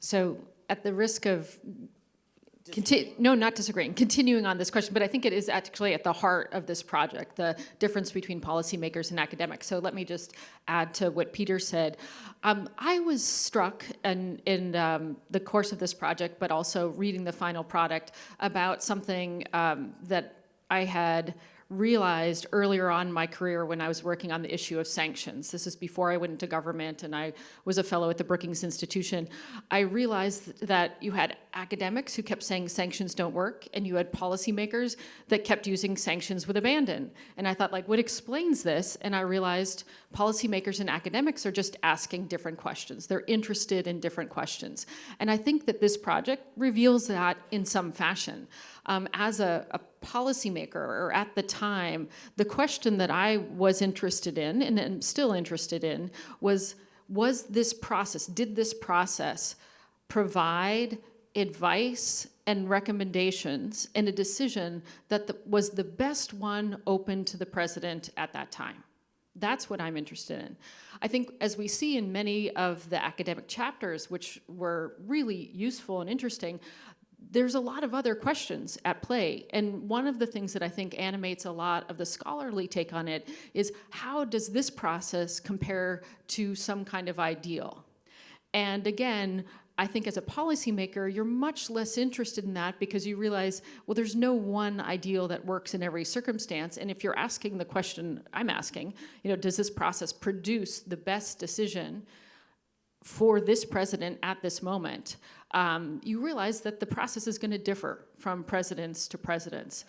So at the risk of no, not disagreeing, continuing on this question, but I think it is actually at the heart of this project, the difference between policymakers and academics. So let me just add to what Peter said. I was struck in the course of this project, but also reading the final product, about something that I had realized earlier on in my career when I was working on the issue of sanctions. This is before I went into government and I was a fellow at the Brookings Institution. I realized that you had academics who kept saying sanctions don't work, and you had policymakers that kept using sanctions with abandon. And I thought, like, what explains this? And I realized policymakers and academics are just asking different questions. They're interested in different questions. And I think that this project reveals that in some fashion. As a policymaker, or at the time, the question that I was interested in, and am still interested in, was this process, did this process provide advice and recommendations and a decision that was the best one open to the president at that time? That's what I'm interested in. I think, as we see in many of the academic chapters, which were really useful and interesting, there's a lot of other questions at play. And one of the things that I think animates a lot of the scholarly take on it is, how does this process compare to some kind of ideal? And again, I think as a policymaker, you're much less interested in that, because you realize, well, there's no one ideal that works in every circumstance. And if you're asking the question I'm asking, does this process produce the best decision for this president at this moment, you realize that the process is going to differ from presidents to presidents.